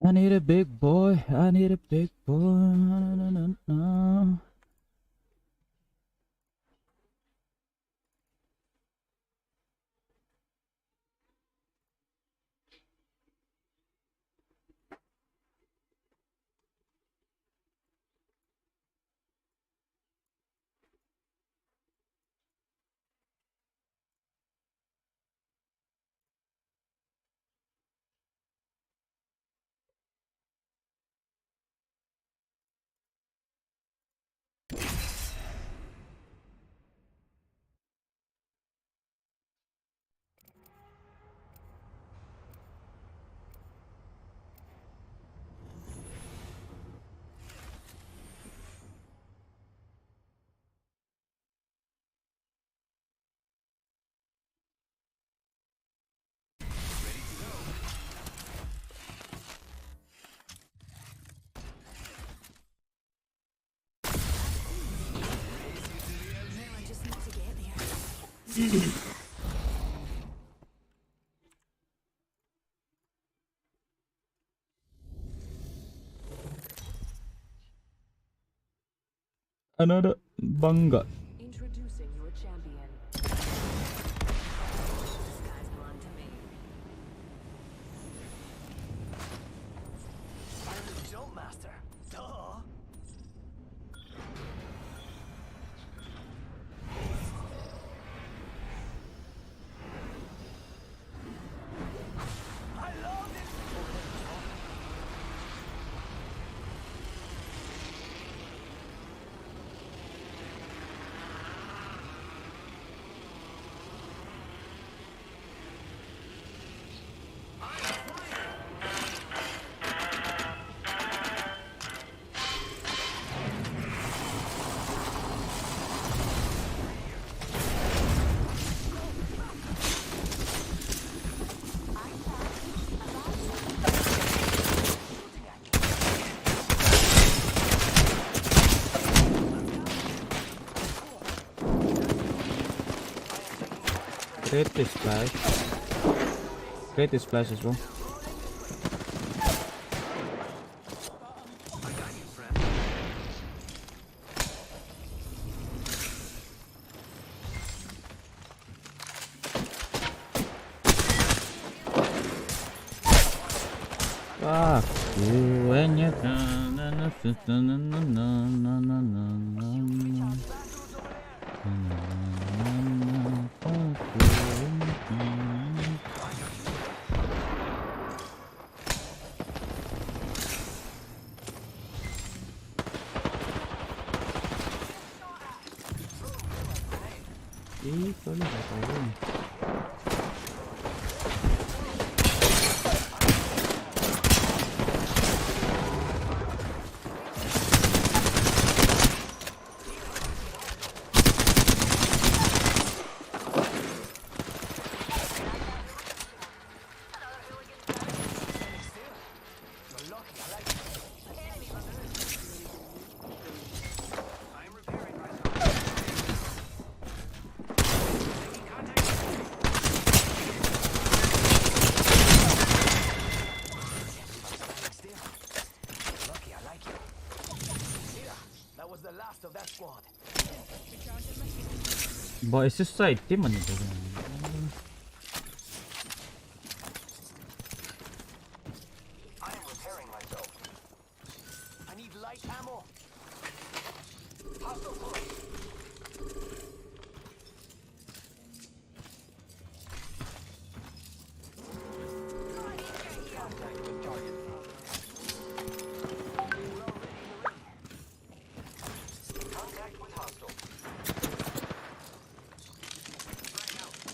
I need a big boy. I need a big boy. Na, na, na, na. Another bangga. Introducing your champion. These guys belong to me. I'm the jump master. Duh. I love it. Create this flash. Create this flash as well. Fuck you when you can. Ito lang ako. But it's just like team ano ba? I am repairing myself. I need light ammo. Hostile force. Contact with target. Contact with hostile. Frag out.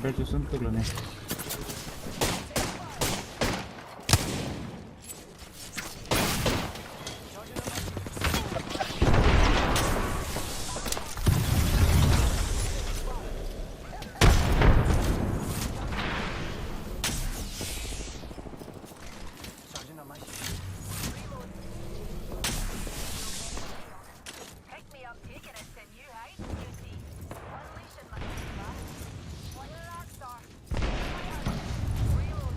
Bear cho suntok luôn này. Charging on my shield. Pick me up, taking it to new heights, you see. Unleashing my blast. What a rock star. Reload.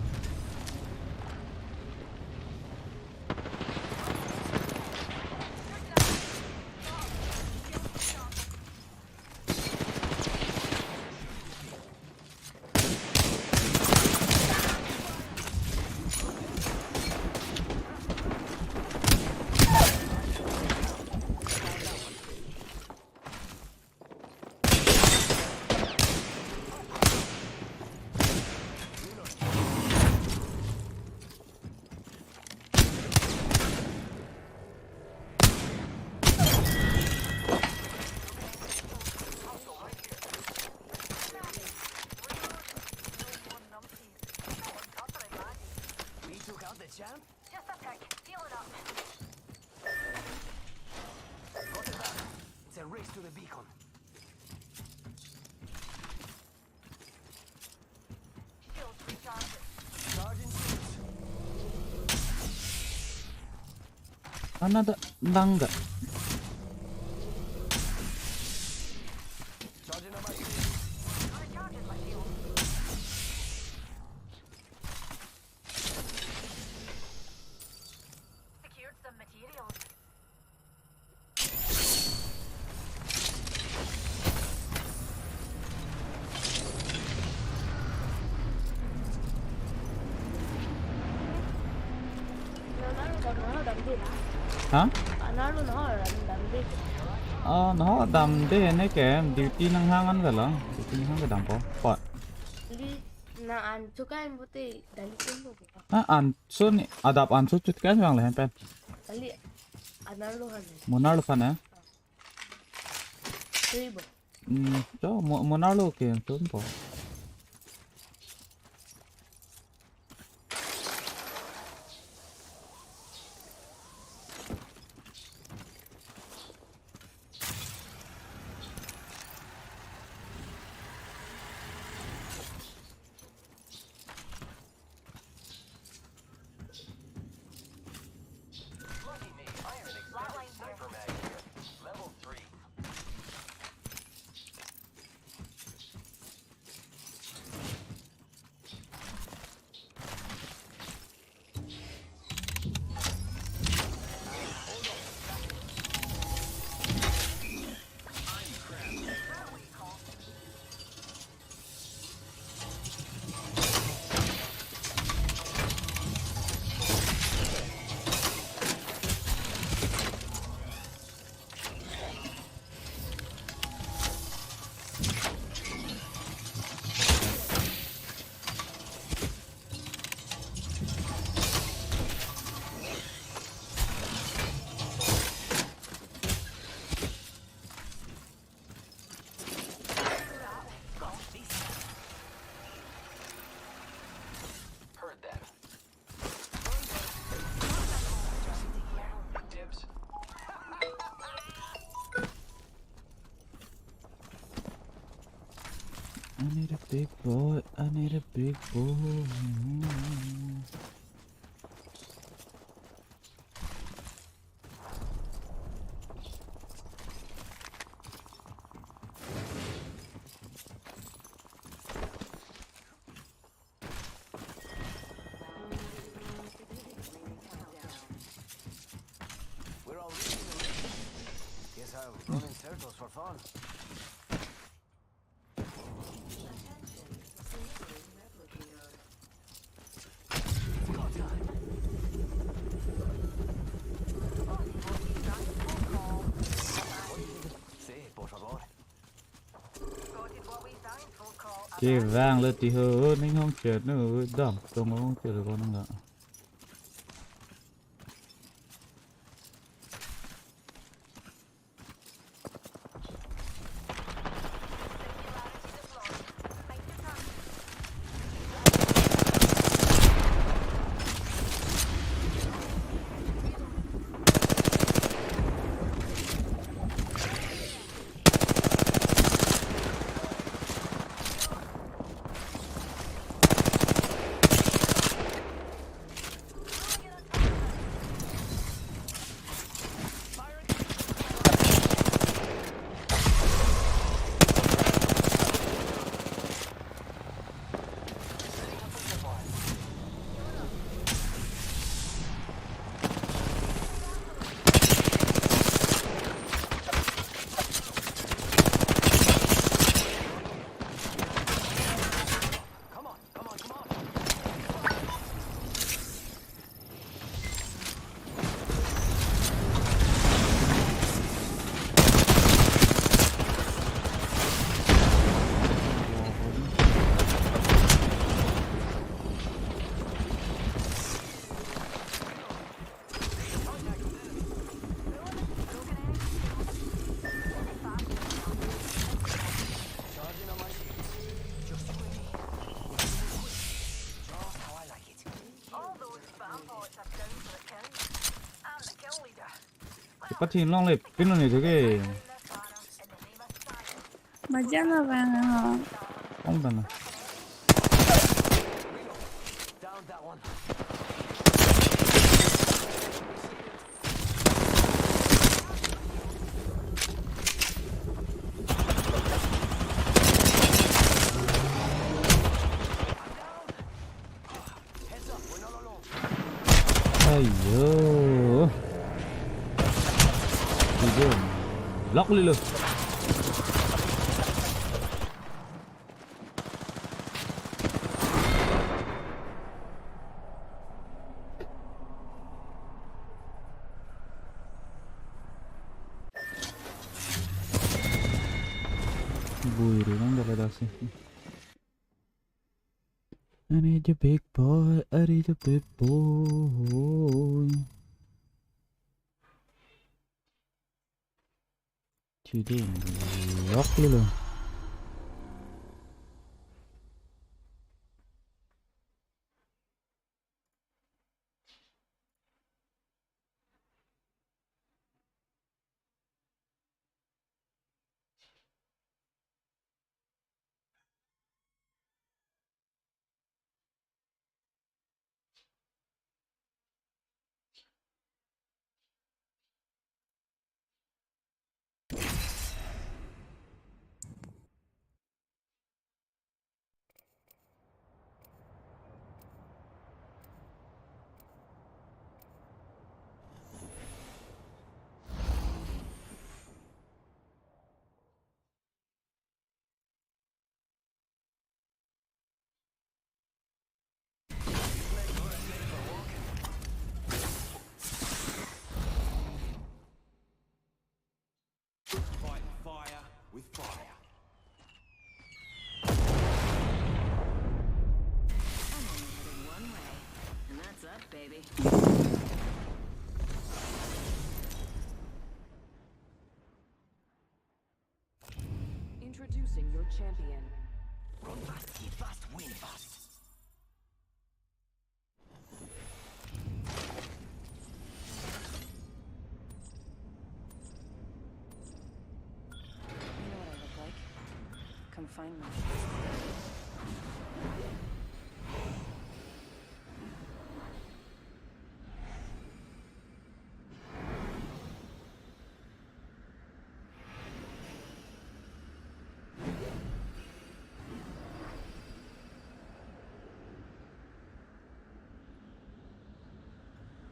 We took out the champ. Just a tick. Healing up. Got it back. It's a race to the beacon. Shields recharging. Charging shields. Another Langa. Charging on my shield. Recharging my shield. Secured some materials. nó đậm đi Hả? nó luôn nó là đậm đi Nó đầm thế này kẻ duty năng hang ăn rồi duty hang cái đầm có pot đi na an cho cái em bute dan pun bo anso ni adap anso chut kan bang lehen pen kali analo han monalo fan eh ribo cho monalo ke tun po Lucky me. Iron extended sniper mag here. Level 3. Heard that. Dibs. I need a big boy, I need a big boy. We're all reaching the limit. Guess I'll run in circles for fun. Sí, por favor. Spotted what we signed, full call. Chị vàng lên tí hơ nên không chết nữa đầm tông không chết được con nữa. Singularity deployed. Make the turn. Bắt thì long lệp bên này thế cái 맞잖아 봐요. không cần. Down that one. Heads up, we're not alone. Ayo. Đi lock lên luôn. Vui rồi nó được rồi sih. I need a big boy, I need a big boy. Chỉ đi lock luôn. Fight fire with fire. I'm only headed one way, and that's up, baby. Introducing your champion. Run fast, eat fast, win fast. You know what I look like? Come find me.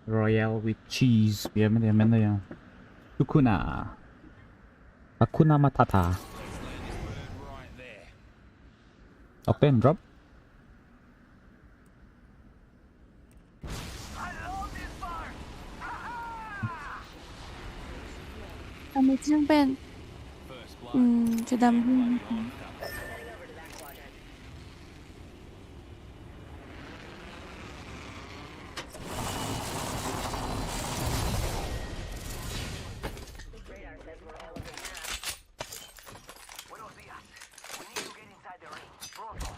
Royal with cheese. Biar mana yang mana yang Sukuna. Hakuna Matata. Right there. Octane drop. I love this fire. อันนี้ซึ่งเป็น First blood. จะดำขึ้นนะคะ Buenos días. We need to get inside the ring. Pronto.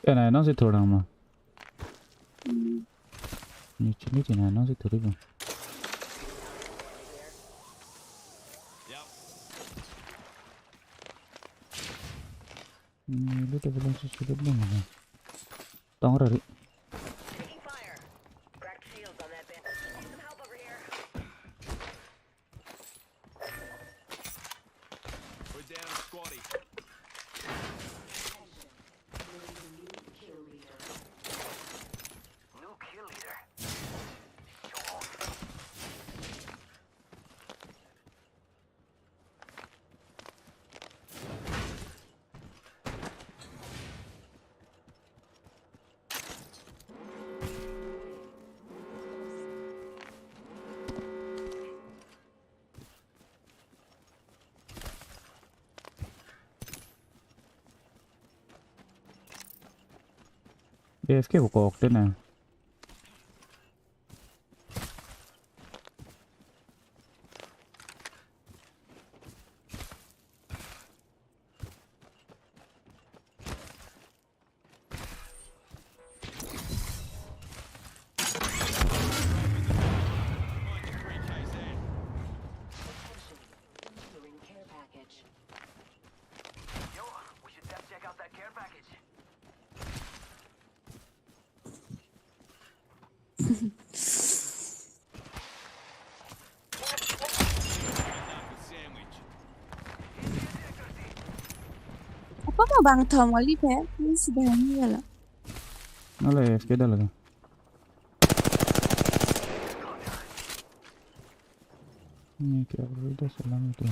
Cái này nó sẽ thổi rằng mà. Như thế này nó sẽ thổi được. Yep. Lu udah bilang sudah belum ya? Tong rari. Taking fire. Cracked shields on that bit. Need some help over here. We're down to squatty. New kill leader. Show off. AFK buka waktu na. Delivering care package. Yo, we should check out that care package. Apa mau bang Tom kali pe? Ini sudah ini lah. Ala AFK dah lagi. Ini kira udah salam itu.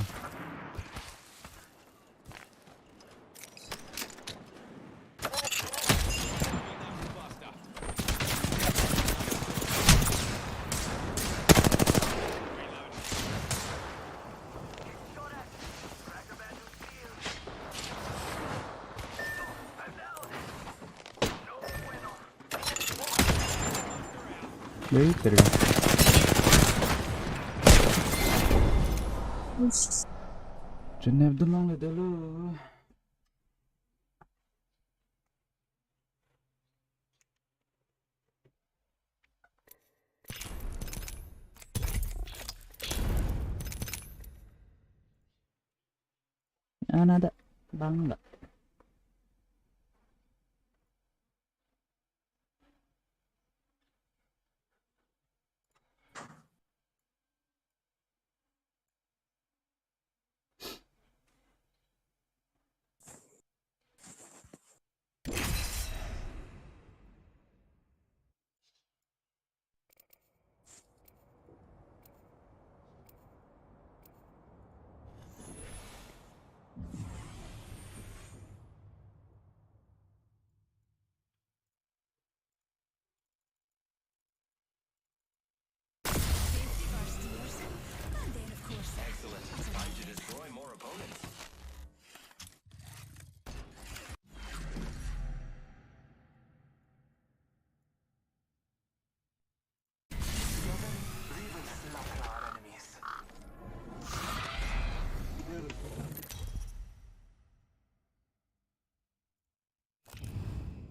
Baik, terima. Cenab dulu le dulu. Ada bangga.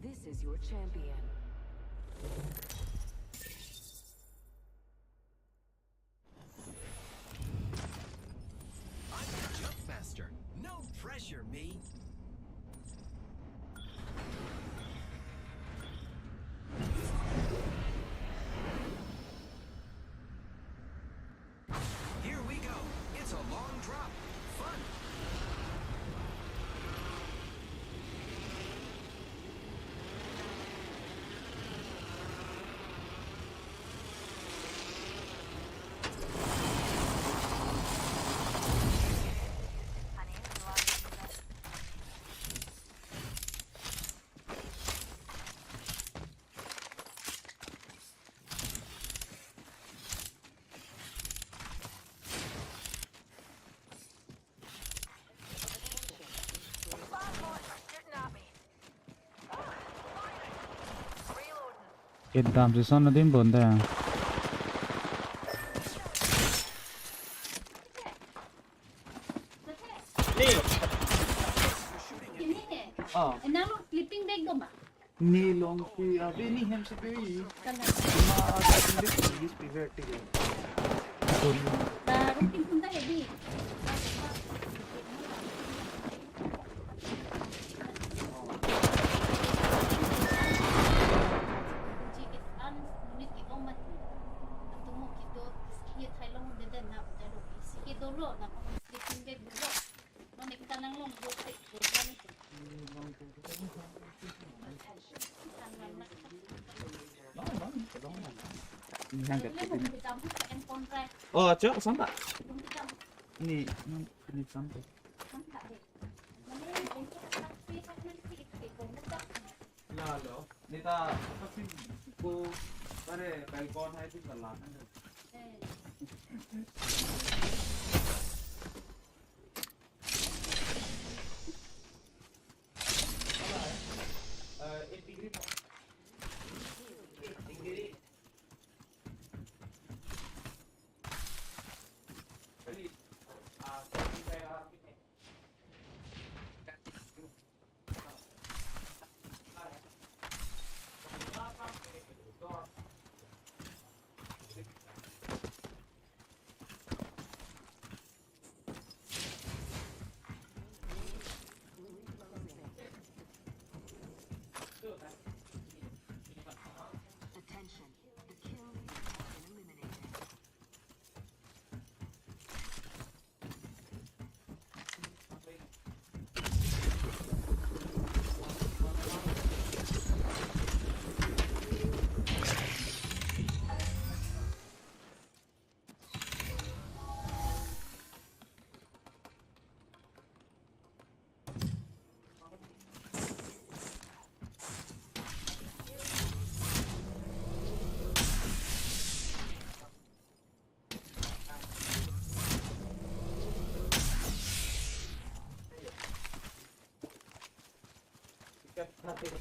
This is your champion. I'm the jump master. No pressure, me. Here we go. It's a long drop. Fun. एकदम से सन दिन बंद है. Enam sleeping bag ko ba? Nilong ki abi ni hem se pe. Rutin punta heavy. Oh, cok, sampai. Ini sampai. Lalu, nita pasti ko pare balcon hai tu salah. Thank you.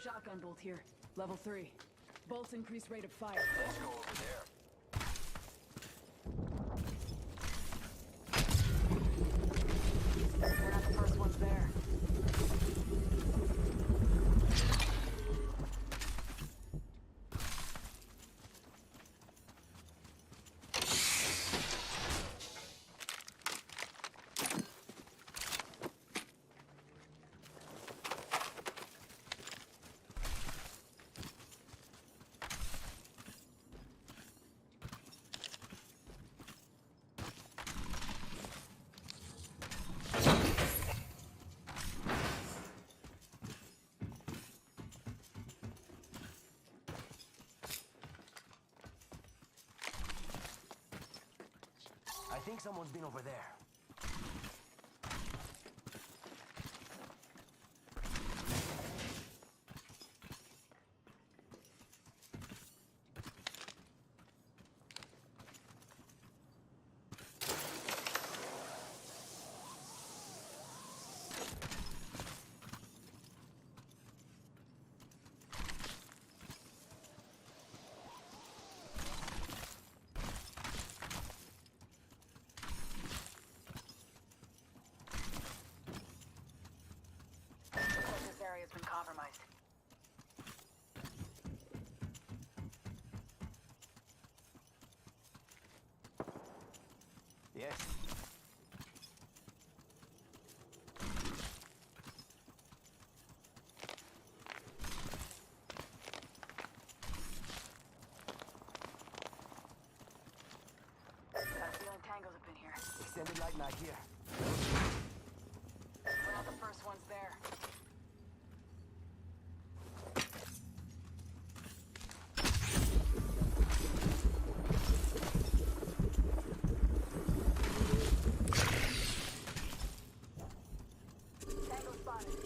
Shotgun bolt here. Level 3. Bolts increase rate of fire. Let's go over there. They're not the first ones there. I think someone's been over there. This area's been compromised. Yes. Got a feeling tangos have been here. Extended light mag here. We're not the first ones there. Tango spotted.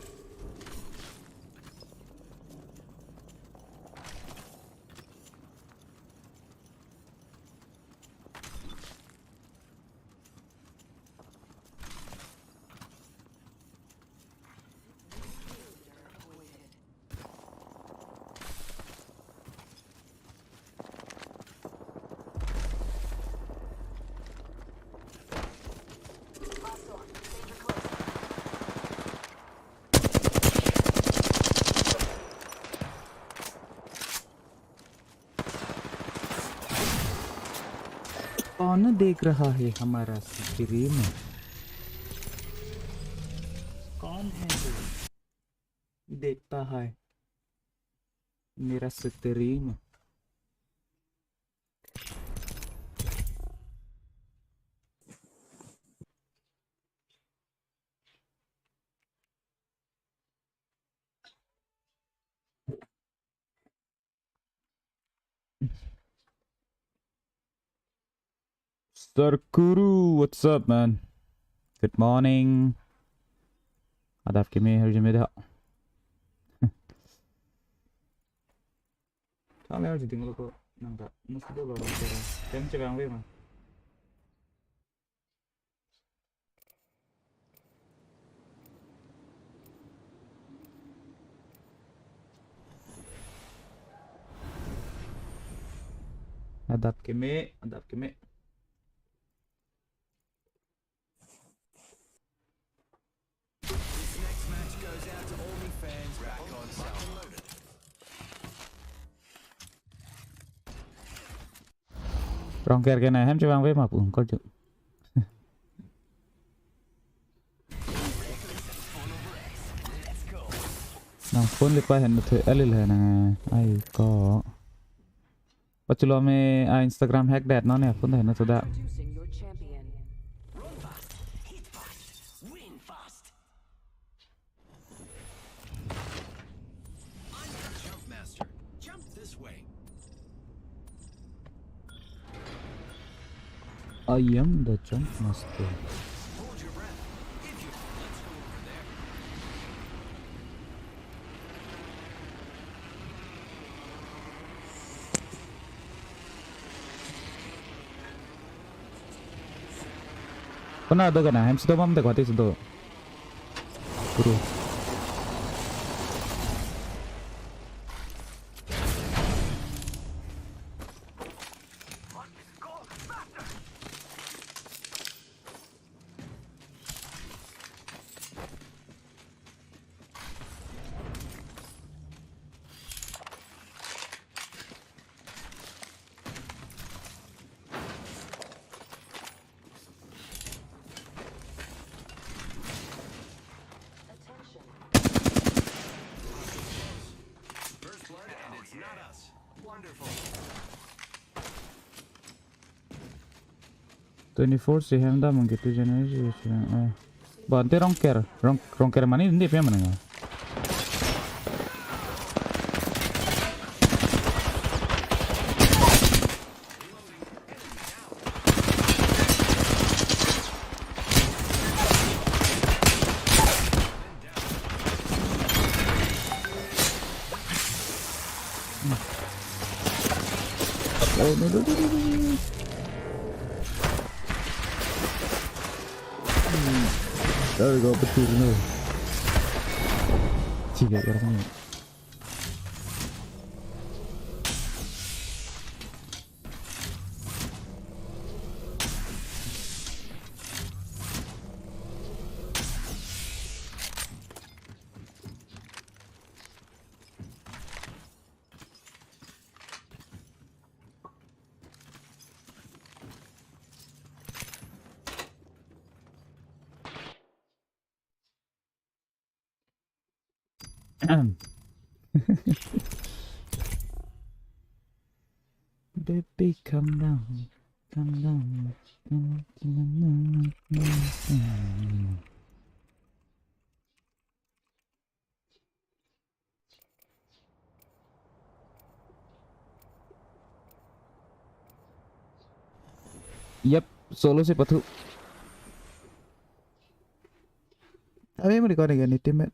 Hostile. Danger close. कौन देख रहा है हमारा screen? कौन है जो देखता है मेरा screen? Sarkuru, what's up, man? Good morning. Adaf kime herjimeda. Kami harus tinggal kok nangka. Mesti dulu orang kira. Jangan cebang we mah. Adap keme, adap keme. This next match goes out to all me fans back on South Loaded. Rong kẹt cái này hem cho vang với mà cũng có chữ. Nang phone lipa hen the alil hai na ai ko. Pachulo me Instagram hack that no ne phone hai na to da. Introducing your champion. Run fast, hit fast, win fast. I'm your jump master. Jump this way. I am the jump master. Hold your breath. If you let's go over there. Pernah ada kan hem sudah mam de khati sudah. Guru. First blood, and it's not us. Wonderful. 24 se hem da mang gitu generation. Bante rong ker mani ndi pe mana. Oh no no no no. There we go, betul no. Tiga rasanya. Baby, come down, come down. Yep, solo si Pathu. Abi mo recording ni teammate.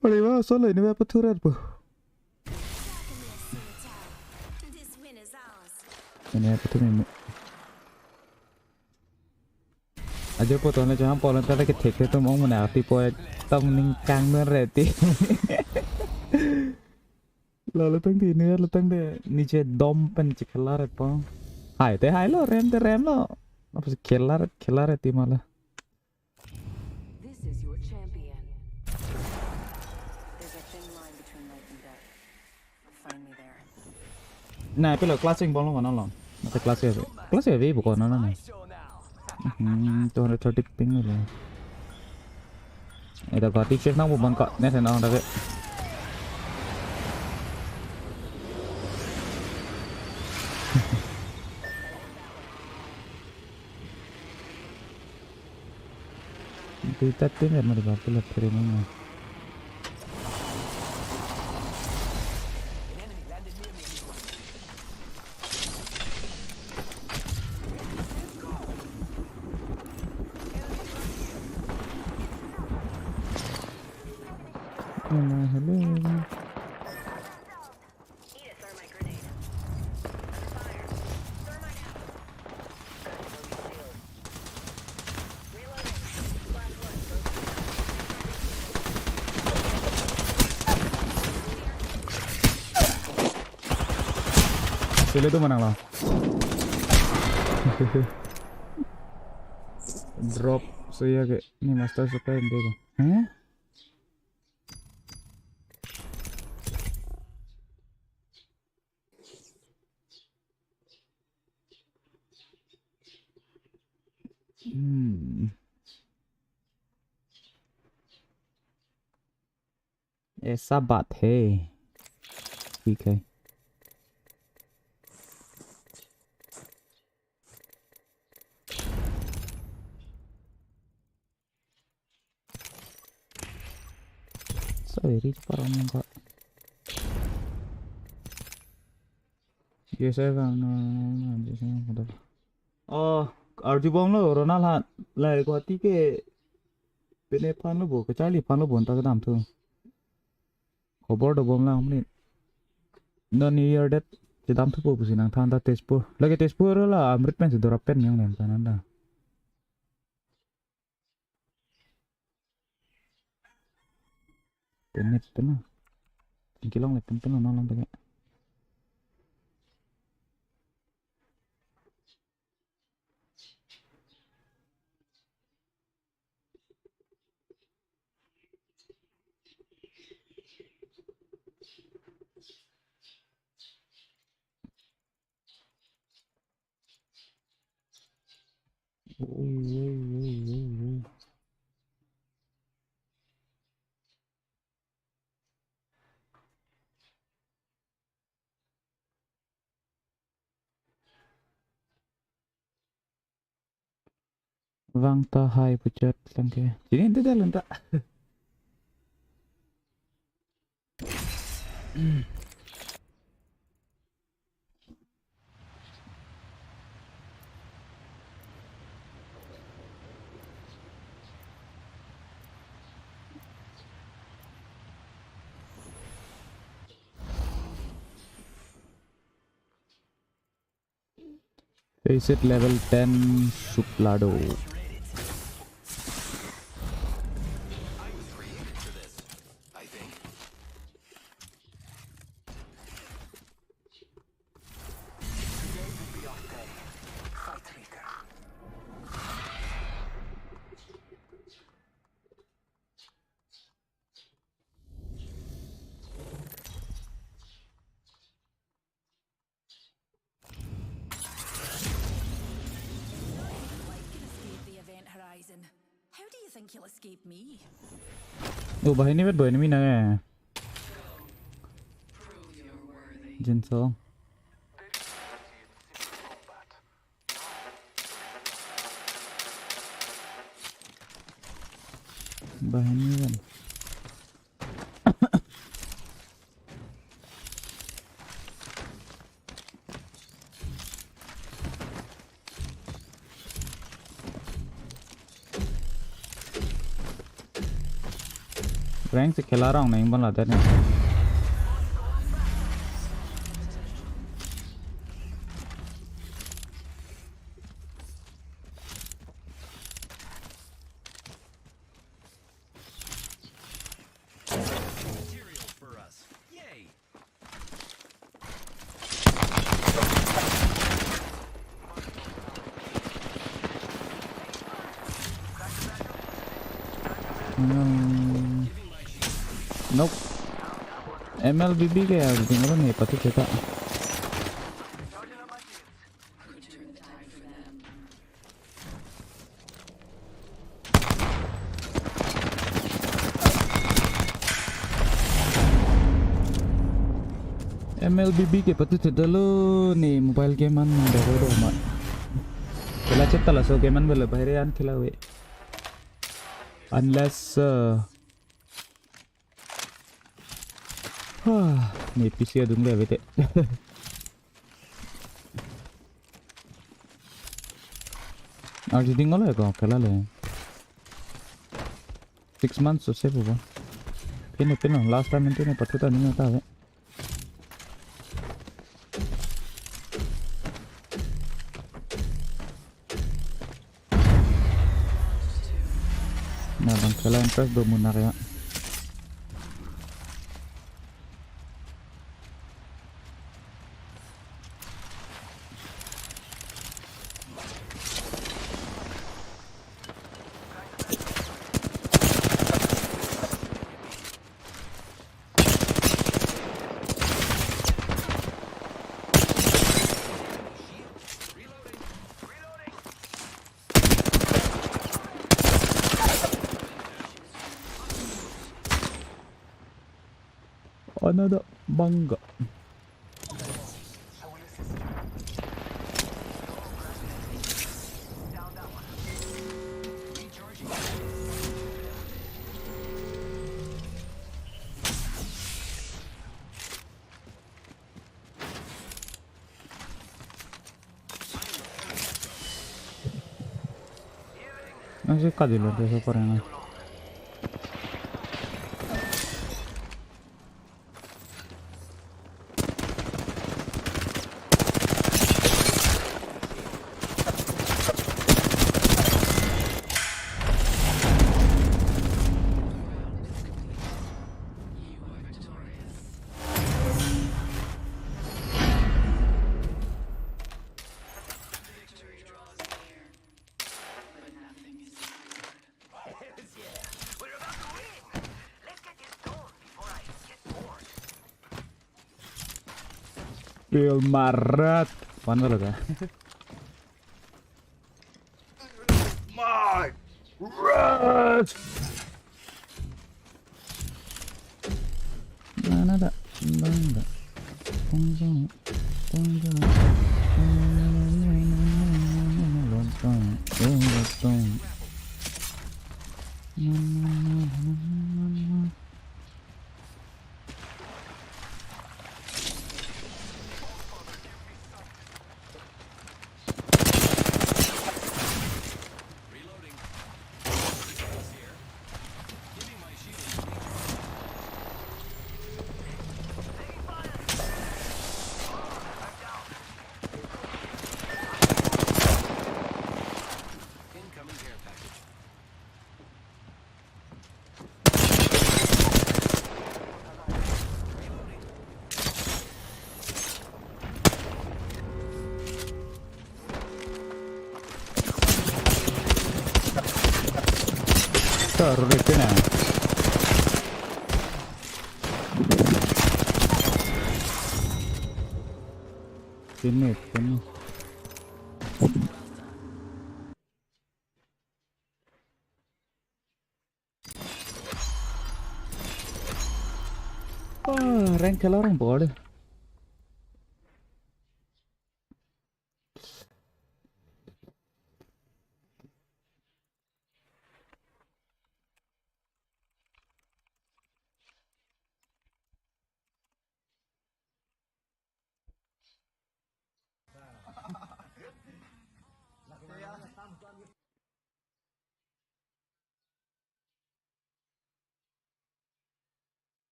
Boleh ba solo ini ba Pathu rat po. Ini apa tuh ini? Aja potongnya jangan polan tadi ketik itu mau menarti poet tong ningkang nereti. Lalu tang di ini lalu tang deh nice dom pencikelar apa? Hai teh hai lo rem lo. Apa sih kelar itu malah. This is your champion. There's a thin line between life and death. Find me there. Nah, pero classing ball mana lo? Mata class ya V bukan mana nih? 230 ping lah. Ada kau t-shirt nang bukan kau net nang dah ke? Kita tuh ni mana dapat lah terima. Hello. Sila tu menang lah. Drop saya kayak ni master suka yang dia. Hah? ऐसा बात है ठीक है sorry parang enggak yes saya kan oh arju bom lo ronald hat lai ko ti ke pene pan lo bo ka chali pan lo bon ta ka dam tu खबर दो बमला हमने non year date जदाम तो को pussy नंग थांदा तेजपुर लगे तेजपुर ला अमृत में सुधर pen में नेम तानंदा पेन पेन किलोंग ले पेन पेन नॉन लगे Vang ta hai pucat langke ini itu dah lentak Face it level 10 Suplado. How do you think you'll escape me? Oh bahay ni boy ni na eh. Jinso. Bahay ni kan. Rank से खिला रहा हूँ नहीं बन लाता नहीं Nope. MLBB kayak tinggal nih pasti kita. MLBB के पति थे दलो नी मोबाइल गेम मन देखो दो मत खेला चेता ला सो गेम मन बोले बाहर आन खेला हुए unless nih PC adung deh bete आज दिन गलो है कौन खेला ले 6 months से बुआ पिनो last time इंटू ने पता नहीं होता है nah bang खेला इंटरेस्ट दो Munna kayak another bunga. Non si cade lo stesso parere. We're about to win! Let's get this done before I get bored. Bill Marat. Mana lagi? My rat. Mana ada? Bangga. Tunggu. Tunggu. Lontong. Lontong. Incoming care package. Taruh di sini. Sini. Rank orang bodoh.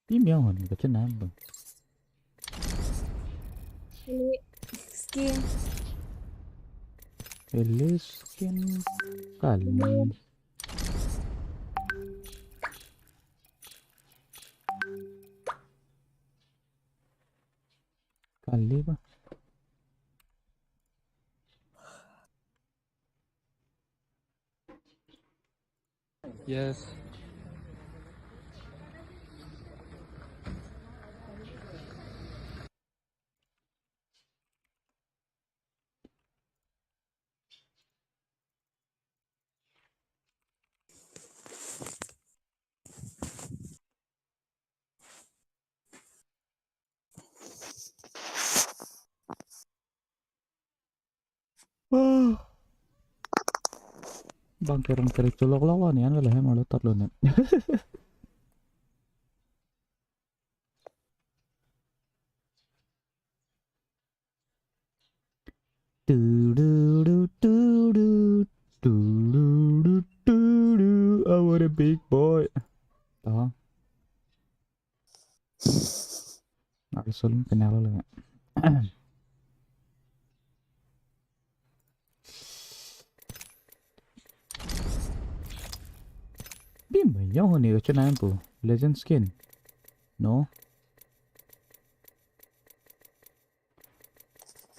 Tim yang mana baca nama? Ini skin. Eliskin kali. Kali ba? Yes. Bang keren colok lawan ya lah malu tar lo nih. I want a big boy. Đó. Nói xuống cái nào đó luôn ạ. Di banyak ni macam mana pun legend skin, no?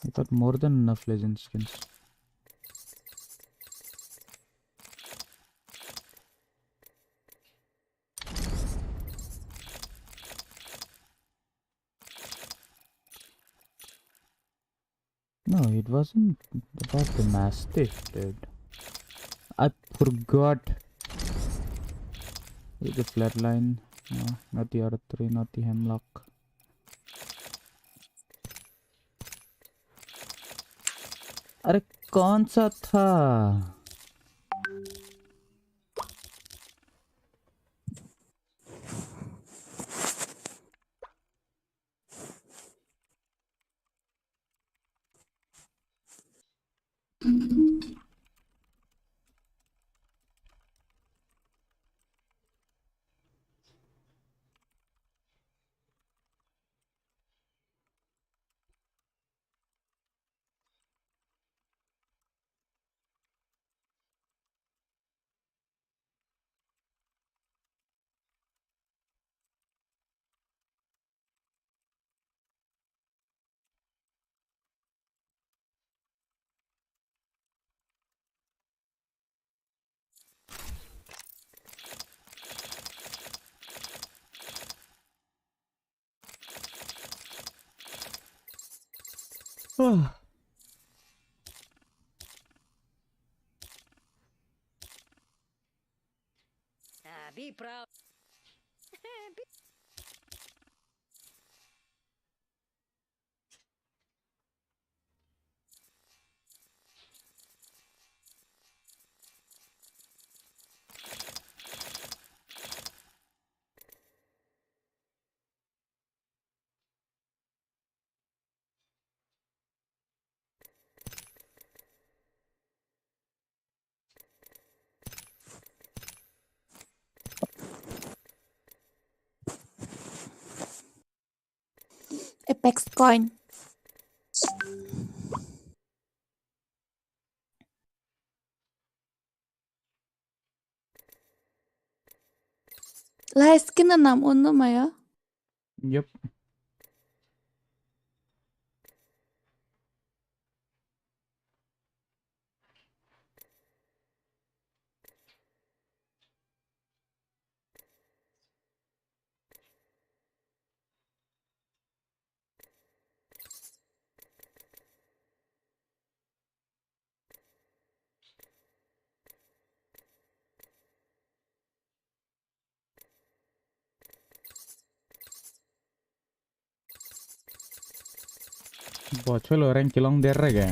I thought more than enough legend skins. No, it wasn't about the Mastiff, dude. I forgot. The flatline. No, not the other three, not the Hemlock. अरे कौन सा था? Be proud. Apex coin. Lah skin 6 maya. Yep. Boccio lo rank long der raga.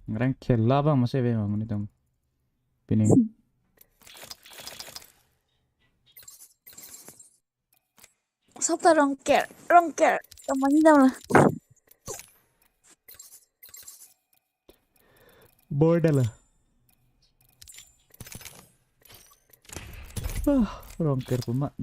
Rank lava ma se veva monitam. Pini. Sao ta rongker. Temannya dah lah. Bordala. Ronker pemak.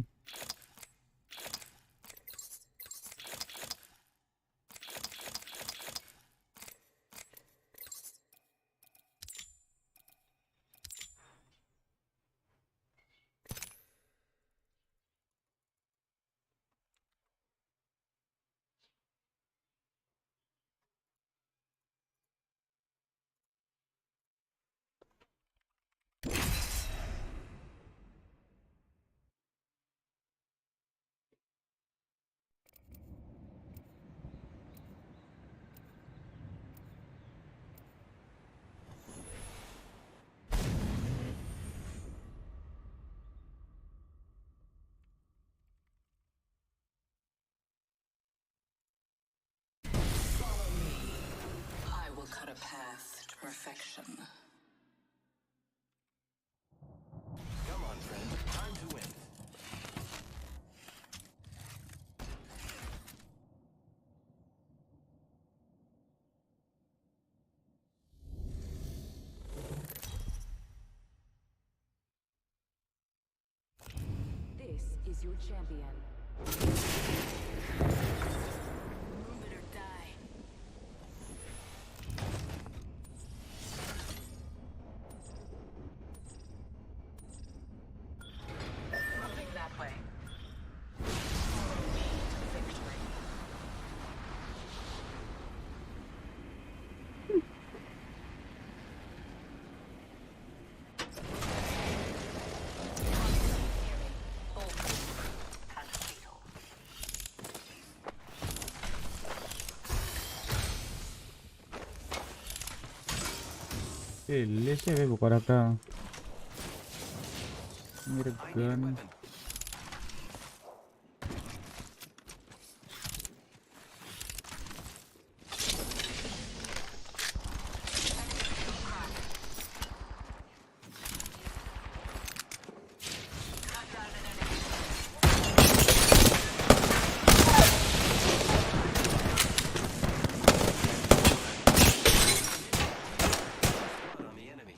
I will cut a path to perfection. Come on, friend. Time to win. This is your champion. Move it or die. Moving that way. Victory. ले से वे बुका रखता मेरे I need a gun weapon. Blood on the enemy.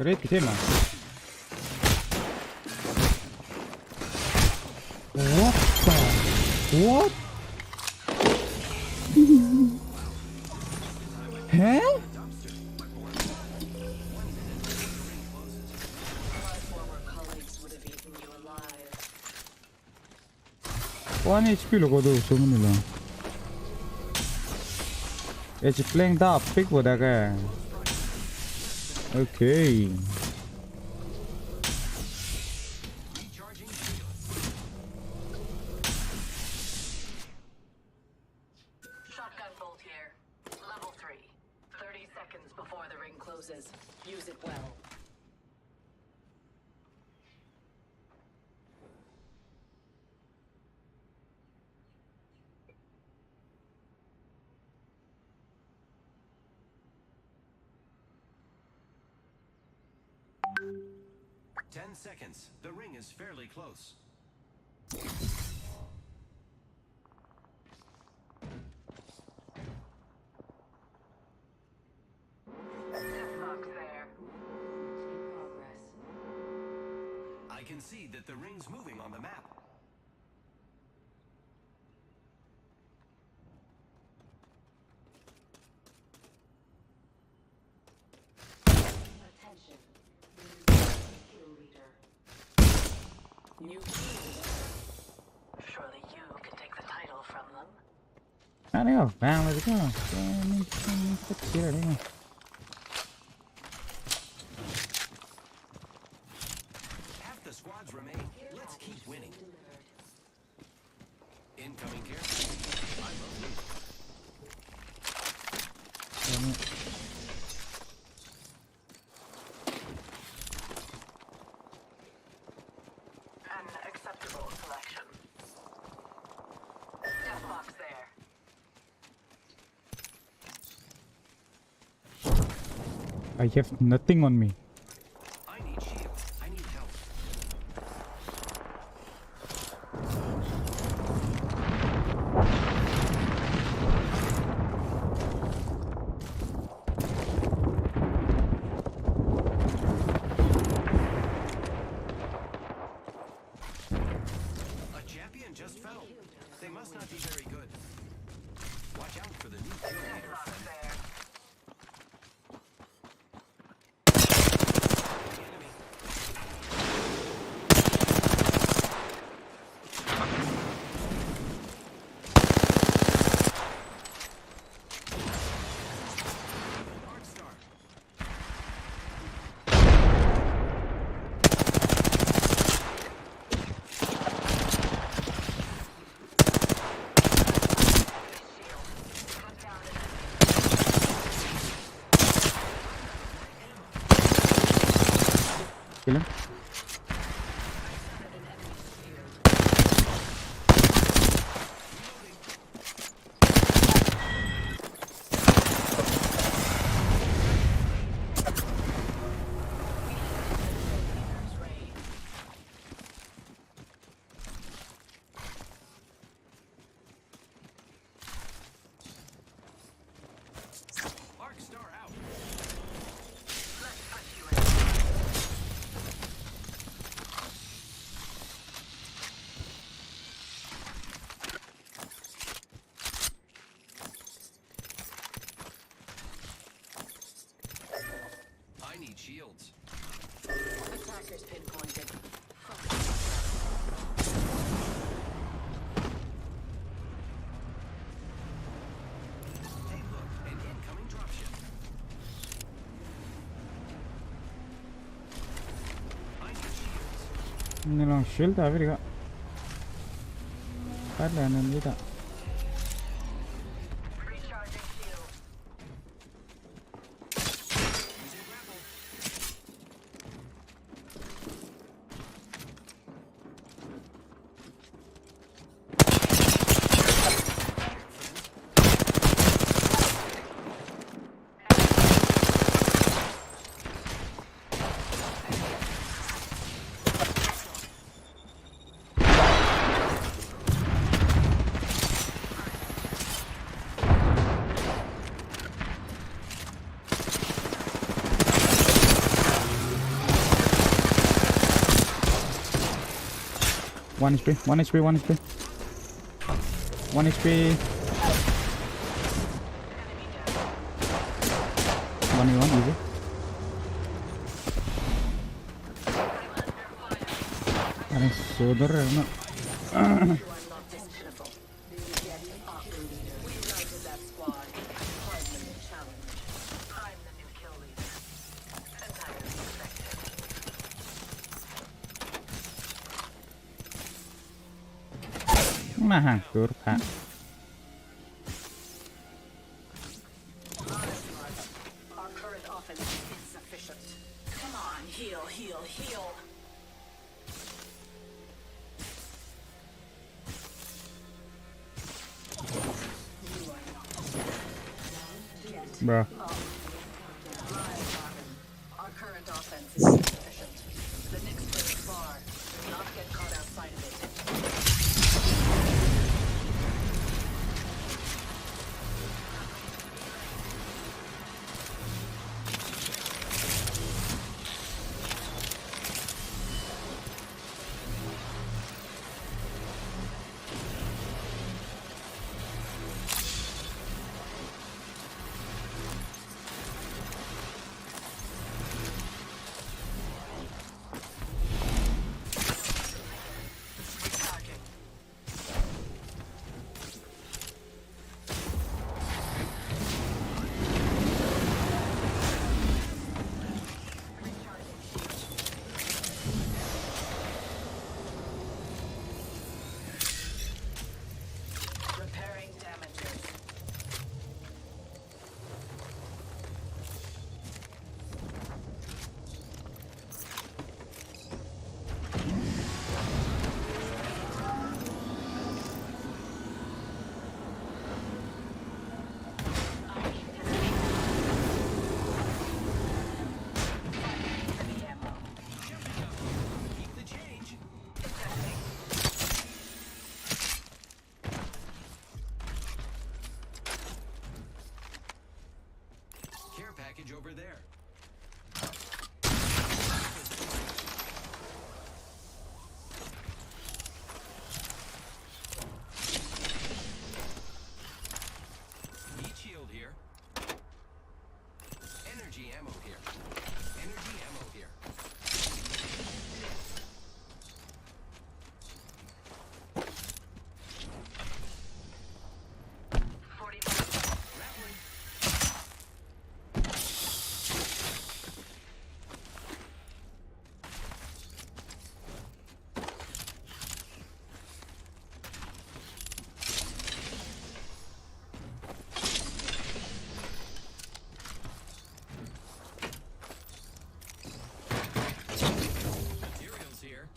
अरे किथे ना what the what हैं One HP logo do sumun nila. It's playing that pick with that guy. Okay. Recharging shields. Shotgun bolt here. Level 3. 30 seconds before the ring closes. Use it well. Ten seconds. The ring is fairly close. Deathbox there. In progress. I can see that the ring's moving on the map. Attention. Kill leader. New kill. Surely you can take the title from them. Anh ấy vàng rồi chứ tất kia đấy mà Half the squads remain. Let's keep winning. Incoming care. I'm a loot. An acceptable selection. Deathbox there. I have nothing on me. I need shields. I need help. A champion just fell. They must not be very good. Watch out for the new kill leader, Deathbox friend. there. Enemy. Arcstar. Kill him. Arcstar out. I need shields. Attackers pinpointed. Hey, look, an incoming dropship. Ini long shield tapi juga. Padahal nanti tak. Recharging shield. One HP, 1 HP, 1 HP. 1 HP. 1v1 easy. Ada saudara na. You are not this pitiful. Yet up. We united that squad. Pardon the new challenge. I'm the new kill leader. Entirely expected. Nah, hancur kak. Our current offense is insufficient. Come on, heal, heal, heal. Bro. Our current offense is insufficient. The next great bar. Do not get caught outside of it. Repairing damages. Keep the change. Care package over there. Heat shield here. Energy ammo here. Energy ammo here. Rattling. Materials here.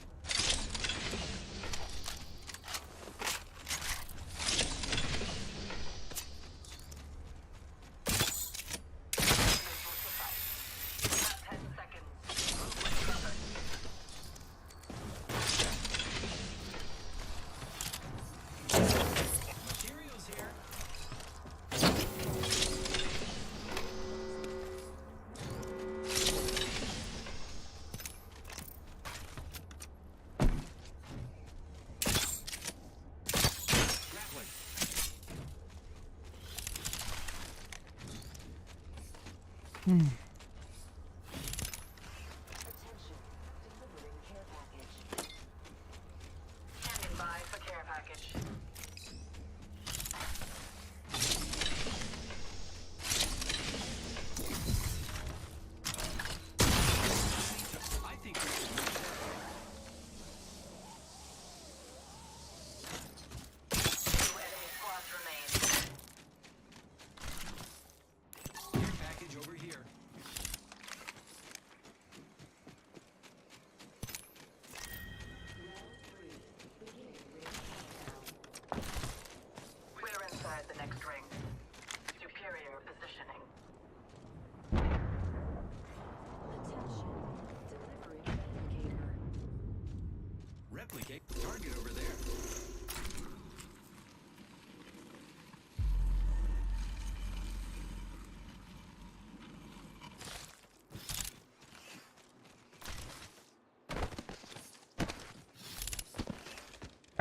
Materials here. Grappling. Standing by for care package. I think we should move there.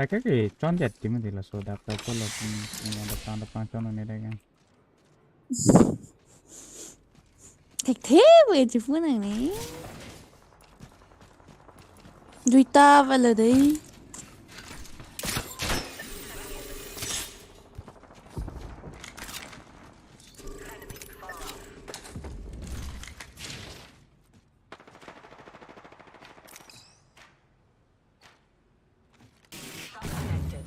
cái chọn đẹp thì mình thì là số đạp đầu có là đập tăng cho nó này đây cái Thạch thế vậy chứ phút này này. Rồi ta vào là đấy. Connected.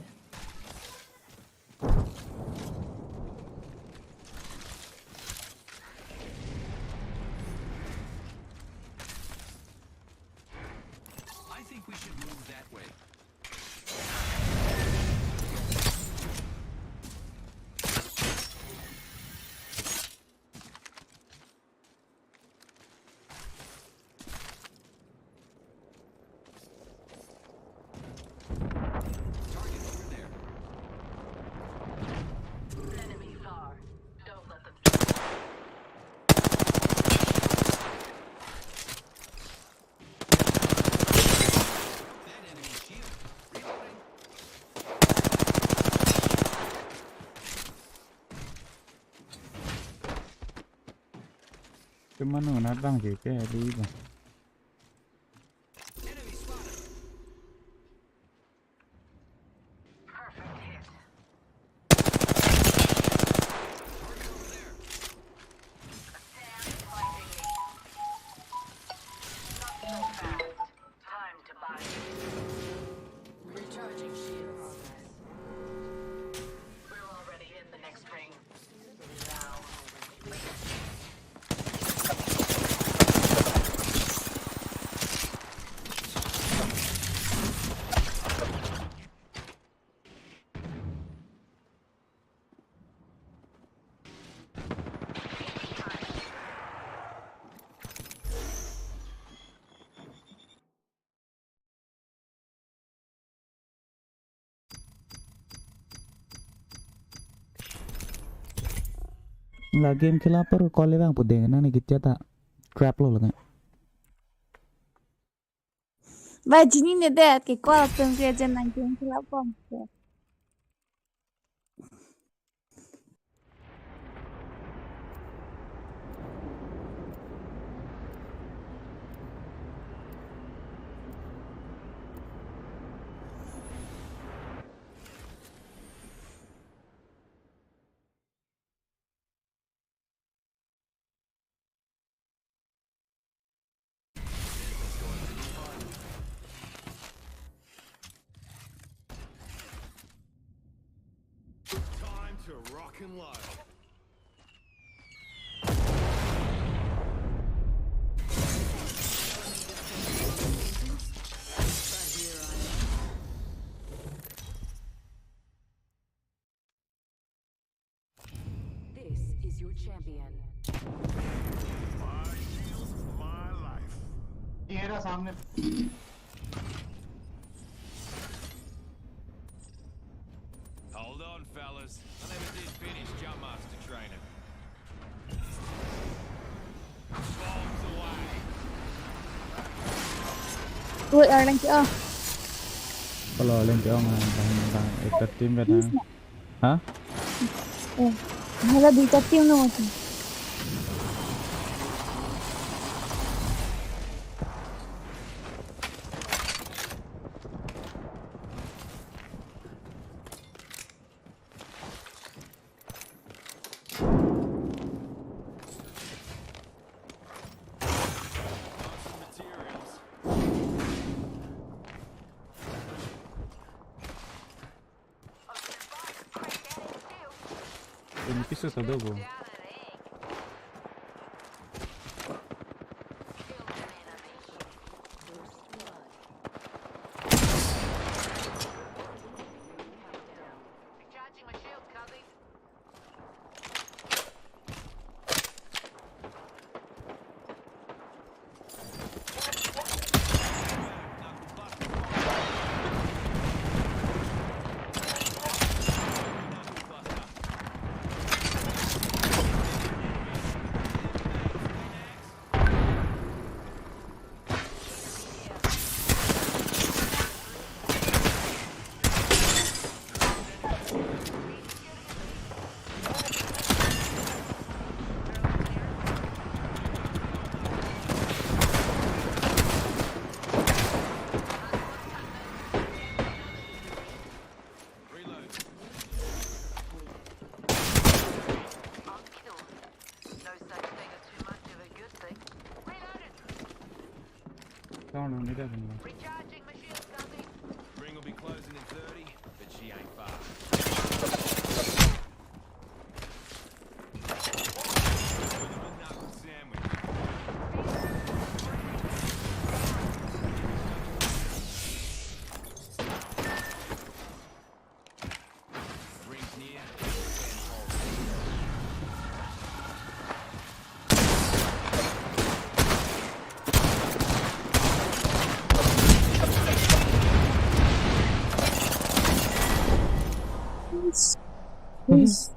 I think we should move that way. Target over there. Enemy far. Don't let them. That enemy shield. Reloading. cái món nó nát băng gì cái đi mà Enemy spotted. Perfect hit. Target over there. Stand fighting me. Not so fast. Time to buy. Recharging shields. We're already in the next ring. Now. là game खेला पर call बang pu deng na ni kitya ta trap lo la Và chỉ nhìn thấy đẹp cái qua từng kia trên này cũng là bom. Time to rock and roll. This is your champion. My shield, my life. ये रहा सामने Hold on, fellas. I never did finish jump master training. Bombs away. Ui ở đằng kia. kalau lên cho ông bang एक team Việt Nam hả Hay là đi tập team luôn mà. Some materials. ini pisau satu bu Recharging my shield, cuzzies. Sao nó mới được rồi. Recharging my shields, Gumby. Ring will be closing in 30, but she ain't far. Knuckle sandwich. Ring's near. Please.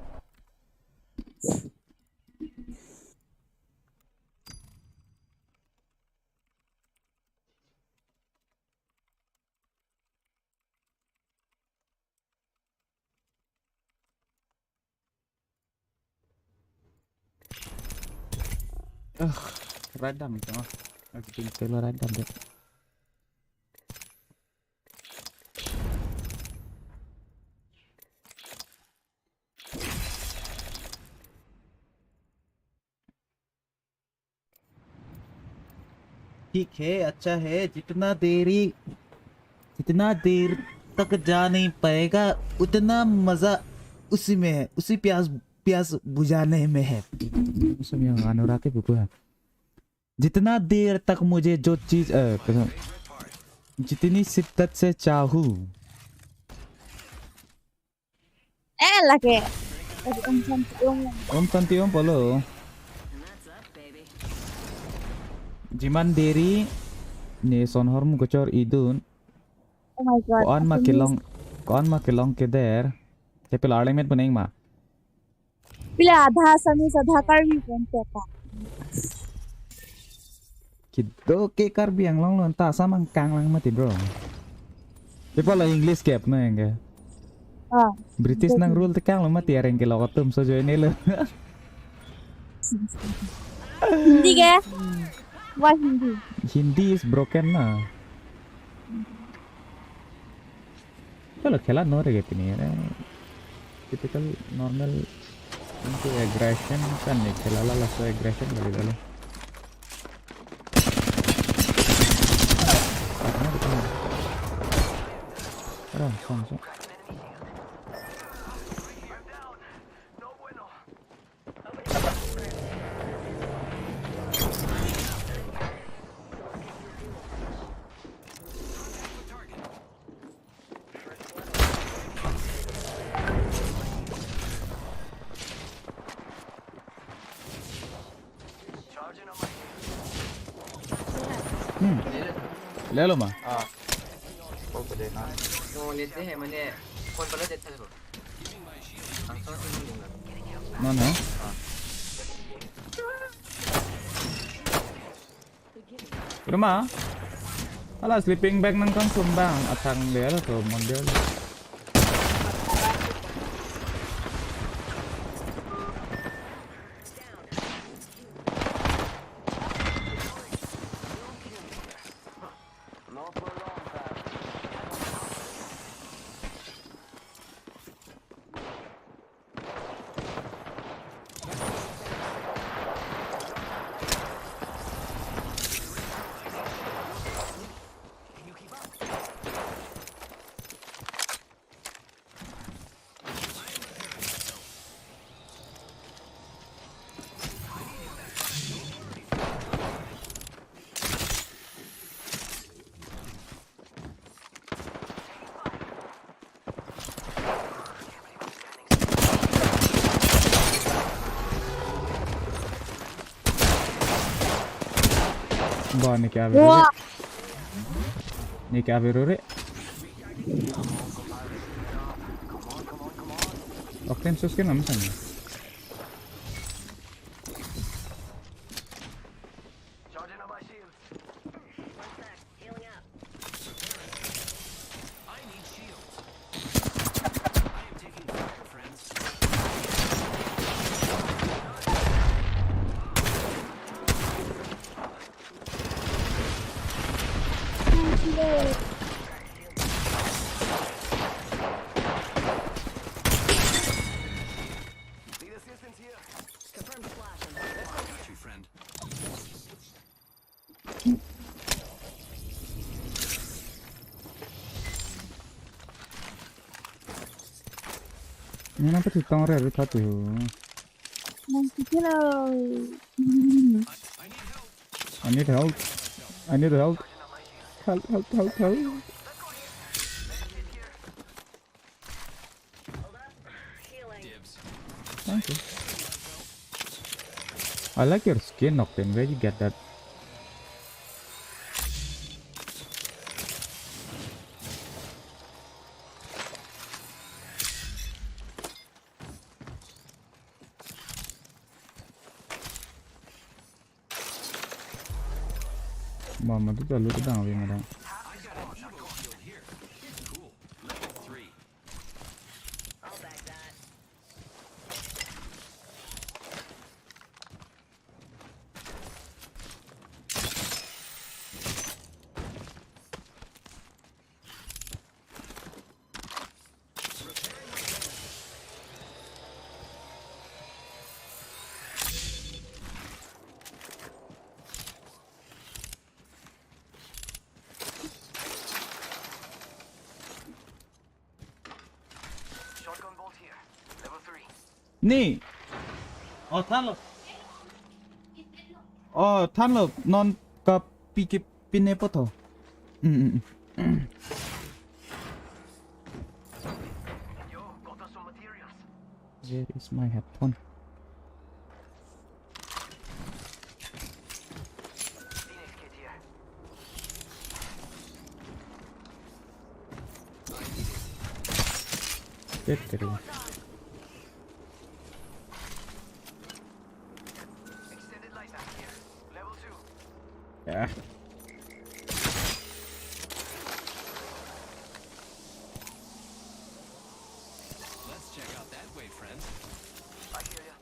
Random chứ. Aku tinggal là random đấy. ठीक है, अच्छा है, जितना देर तक जा नहीं पाएगा उतना मजा उसी में है, उसी प्यास बुझाने में है. उसमें अनुराग के बुक है. जितना देर तक मुझे जो चीज जितनी शिद्दत से चाहूँ. Lah kayak tadi Om Santi Om. Om Santi Om Polo. That's up, baby. Jiman deri ni sonhorm gocor idun. Oh my god. Koan makilong ke der. Tapi ladang met puning ma. Bila आधा समय आधा कर भी बनते का. Kiddo ke kar biang long lon ta samang kang lang mati bro. Tapi la English cap no yang ke. Ah. British nang rule tekang lo mati areng ke lokatum so join ele. Hindi ke? Wah Hindi. Hindi is broken na. Kalau खेला no रहे कितनी है. Typical normal into aggression kan नहीं खेला ला langsung aggression kali dulu. Song. ले लो माँ. लेते हैं मैंने फोन पर देता है Mana? Rumah? Alah sleeping bag nang kang sumbang atang dia lah tuh model. Wah, ini क्या विरोध है? ये क्या विरोध है? Octane sus kan naman sana. Charging on my shields. Healing up. I need shields. I am taking fire, friends. Kenapa sih tong rare satu? Nanti kita I need help. I need help. Help, help, help, help. Thank you. I like your skin, Octane. Where you get that? Mama tuh jalur ke dalam yang ada. Shotgun bolt here. Level 3. Nih. Oh, than lo. Oh, than lo non ka piki pine po to. Yo, got us some materials. Where is my headphone? Phoenix kit here. Get kiri. Extended light amp here. Level 2. Ya. Let's check out that way, friend. I hear ya.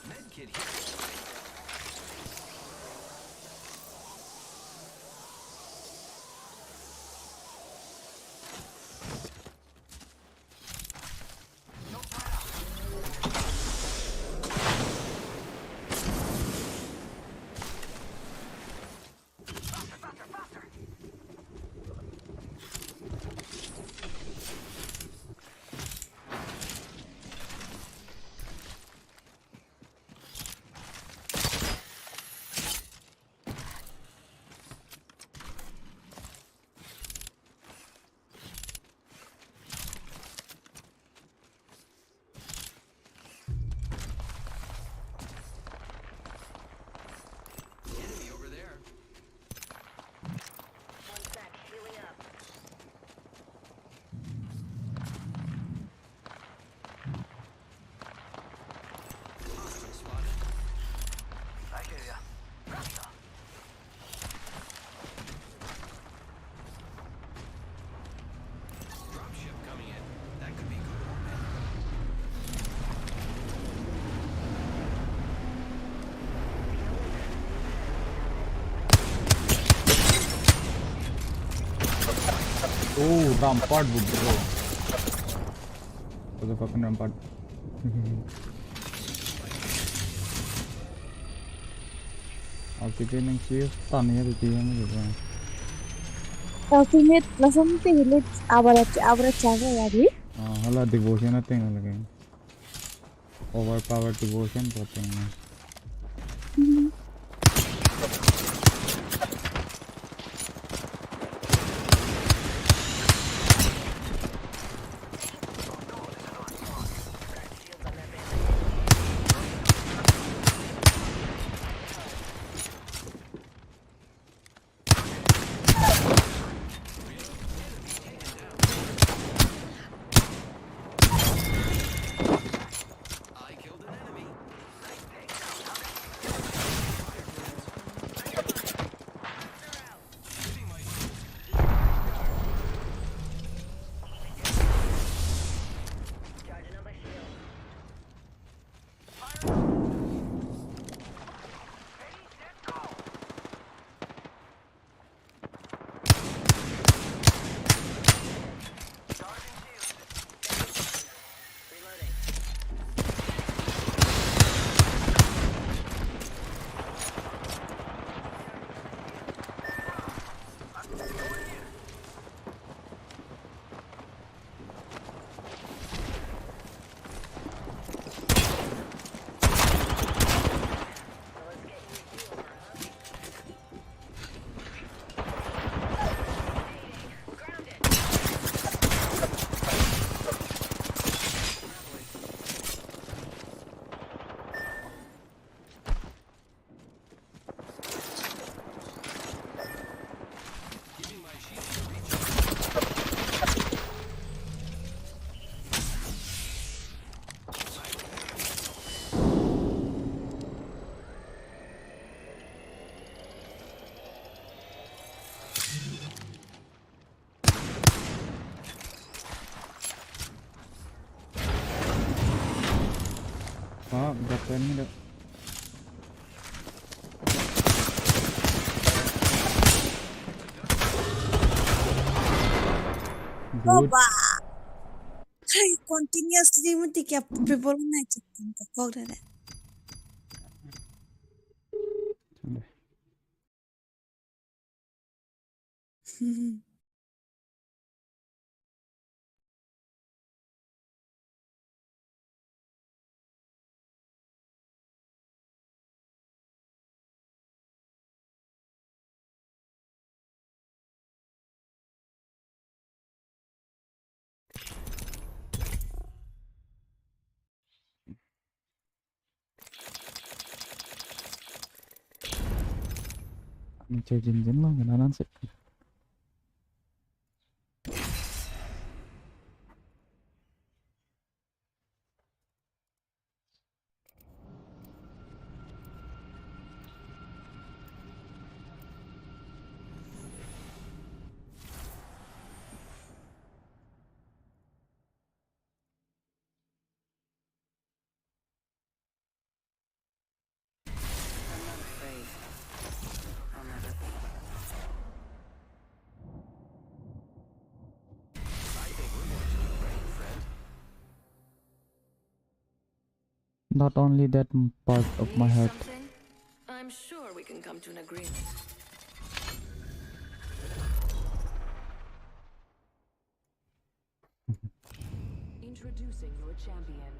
Med kit here. Enemy over there. One sec, healing up. Hostile spotted. I hear ya. Gotcha. Dropship coming in. That could be good or bad. Oh, rampart bro. What the fucking rampart? Oxygen yang sih, tanahnya tuh dia gitu. ultimate langsung pilih awal cara lagi. Hala devotion na tinggal lagi. Overpower devotion போட்டேன். I killed an enemy. กันนี่เด้อ Good Coba. Hai, continuously mesti kayak people na chicken kok dah. Mình chơi dần dần luôn, nó đang sực. I'm not afraid. I'll never be. Not only that part of my head. Something? I'm sure we can come to an agreement. Introducing your champion.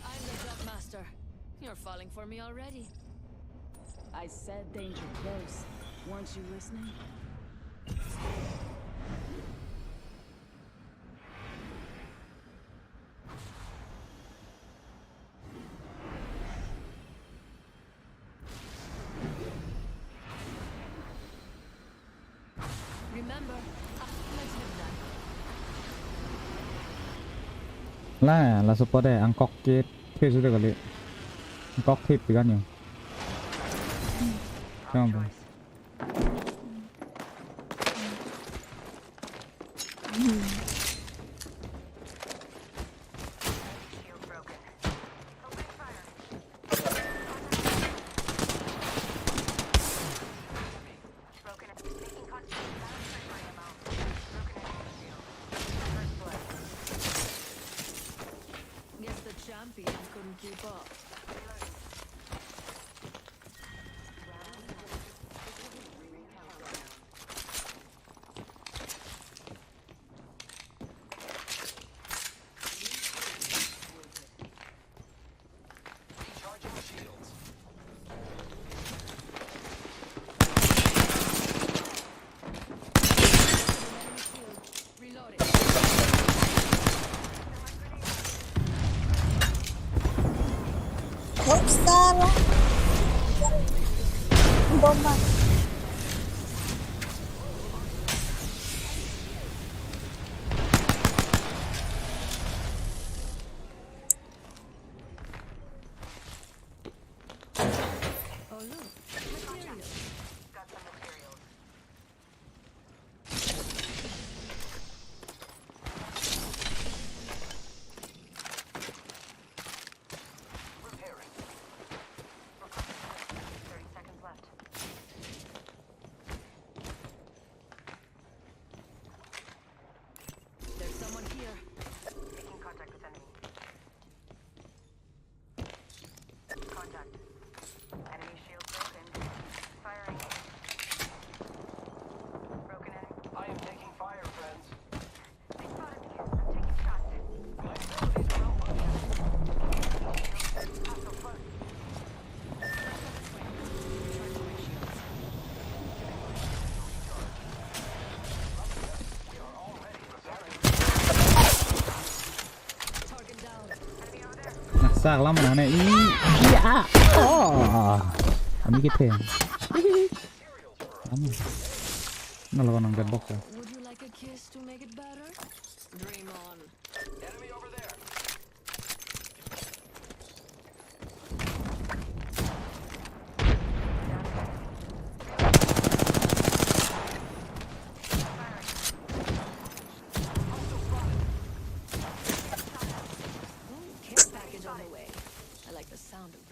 I'm the jump master. You're falling for me already. I said danger close. Weren't you listening? Remember, let's do that. Là support để ăn cọc chết thế chứ được cái cọc thịt thì gan nhiều. Không phải. Shield broken. Open fire. Broken. Making contact with balance memory amount. Broken enemy shield. First blood. Guess the champions couldn't keep up. Recharging shields. Reloading. Kok salah? Bomba. Oh look, material. Got some materials. Repairing. 30 seconds left. There's someone here. Making contact with enemy. Contact. Enemy shield broken. Firing. Broken enemy. I am taking fire, friends. They spotted me. I'm taking shots. My abilities are output. Hostile close. We are already preparing. Target down. Enemy over there. Nạc sạc lắm mà nó này. Dạ. Anh biết cái thèm. Lắm rồi. Nó là con nằm gần bọc rồi. Would you like a kiss to make it better? Dream on. Enemy over there.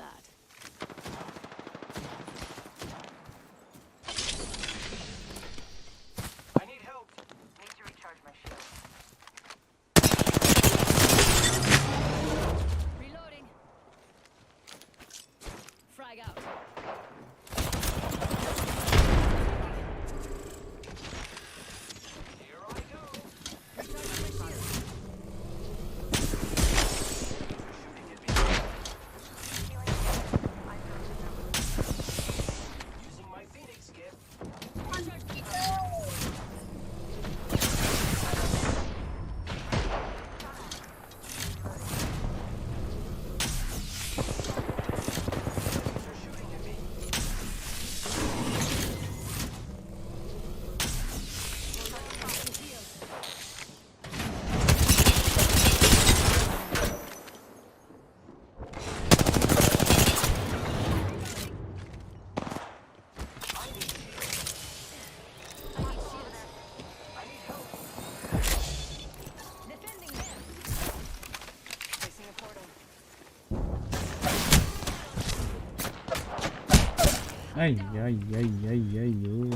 that. I need help. Need to recharge my shield. Reloading. Frag out. Here I go. Recharging my shield. Shooting at me. Using my Phoenix gift. They're shooting at me. I need help. Defending them. Placing a portal. Ay, ay, ay, ay, ay, oh.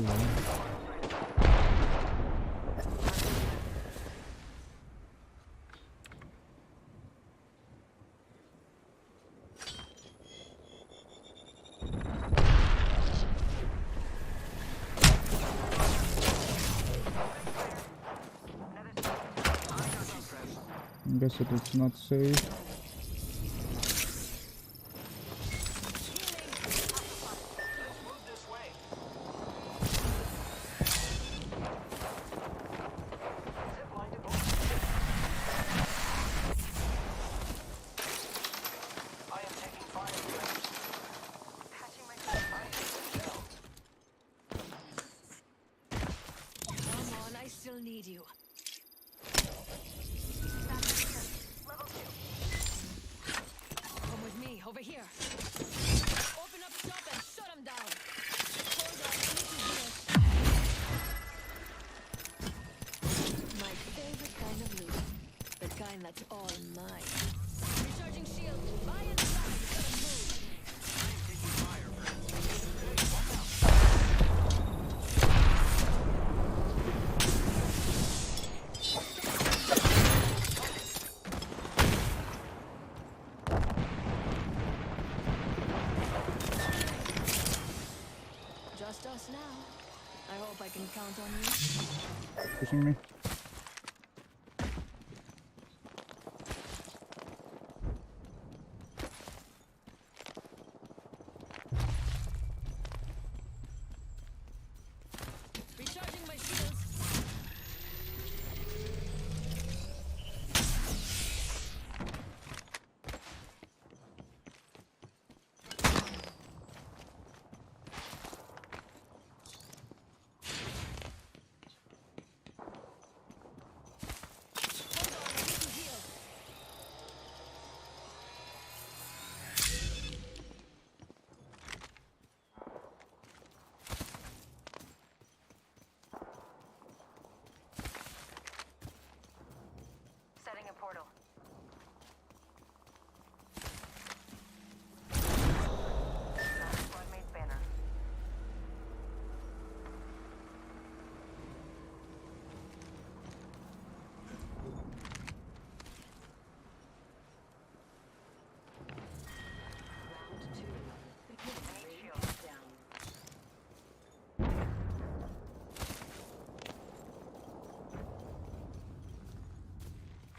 Guess it is not safe. Let's move this way. Zip line to go. I am taking fire. Patching my I hit the shell. Come on, I still need you. level 2. Come with me, over here. Open up shop and shut them down. Hold on, I need to heal. My favorite kind of loot. The kind that's all mine. Recharging shield. Buy and fly. You gotta move. Taking fire. Just us now. I hope I can count on you. Pushing me. Recharging my shields. Hold on, I need to heal. Setting a portal. Squad mate's banner.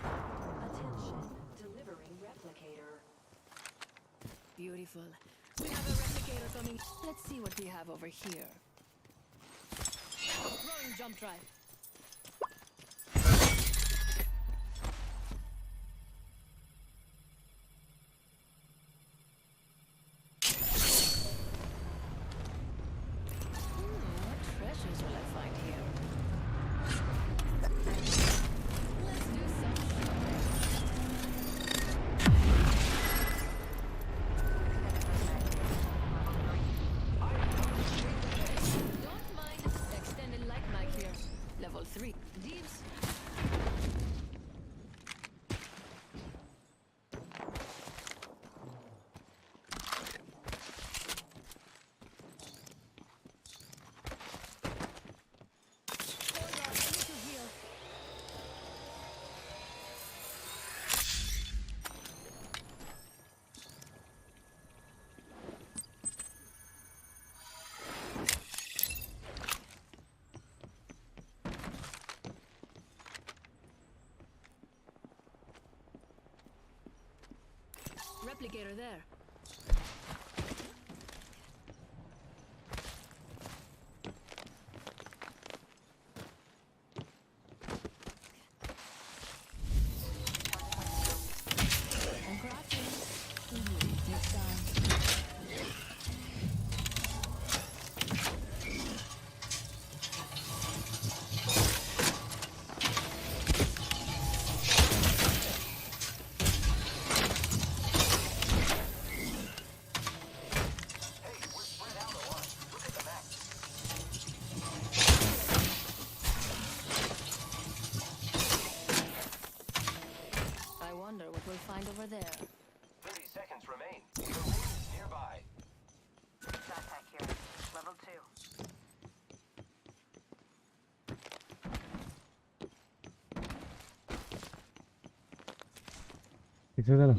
Attention, delivering replicator. Beautiful. We have a replicator coming. Let's see what we have over here. Throwing jump drive. What treasures will I find here? Let's do some shopping. Don't mind extended light mag here. replicator there. I'm crafting. Takes time. I wonder what we'll find over there. 30 seconds remain. The ring is nearby. Attack here. Level 2. ठीक है चलो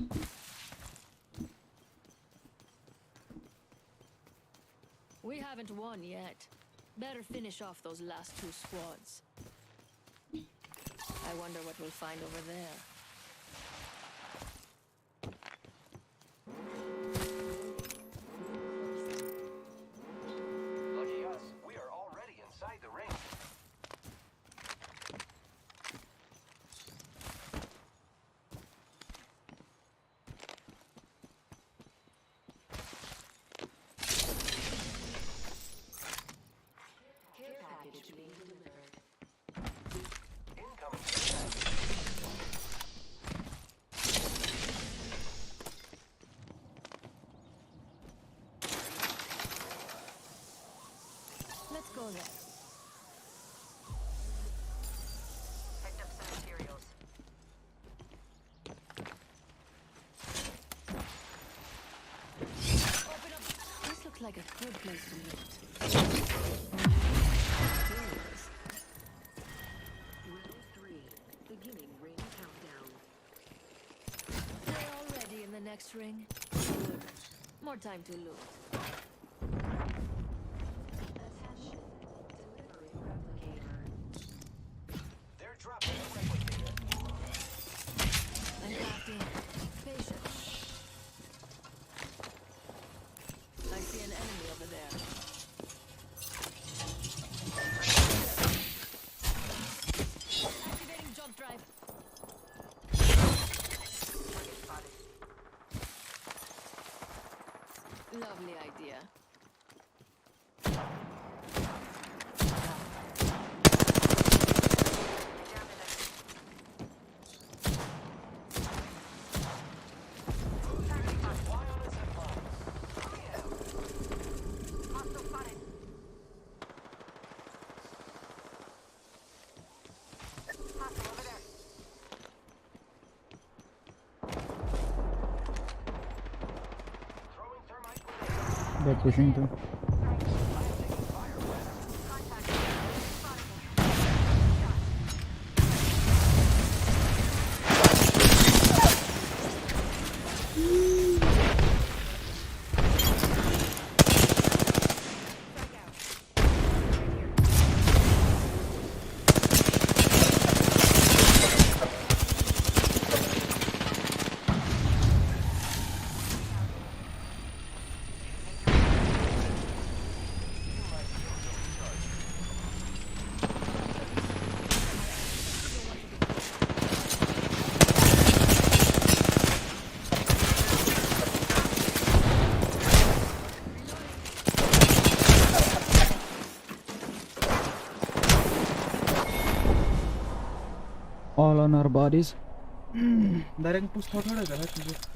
We haven't won yet. Better finish off those last 2 squads. I wonder what we'll find over there. Lucky us, we are already inside the ring. Care package being delivered. Incoming care package. Let's go there. Picked up some materials. Open up. This looks like a good place to loot. Materials. Round 3. Beginning ring countdown. They're already in the next ring. Good. More time to loot. Attention. Delivering replicator. They're dropping a replicator. I'm crafting. Patience. I see an enemy over there. Activating jump drive. Lovely idea. Fly on a zip line. Hostile spotted. Hostile over there. Throwing thermite grenade. they're pushing to Contact. Spotted. all on our bodies direct push थोड़ा गलत है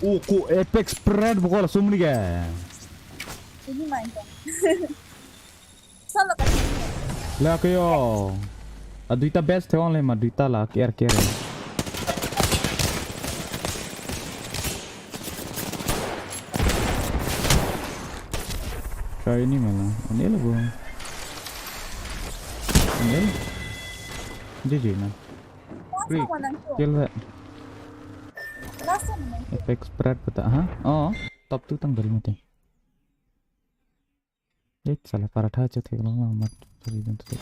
को apex spread bukan langsung ni kan Ini main kan. Solo kasi. lah kayo aduita best theon le ma duita la care Kayak ini malah. Ini lah bang. Ini lah. GG man. Quick. Kill that. Efek spread betul. Hah? Oh. Top tu tanggal mati. Salah para tha cho thek long mat. Sorry dan tu.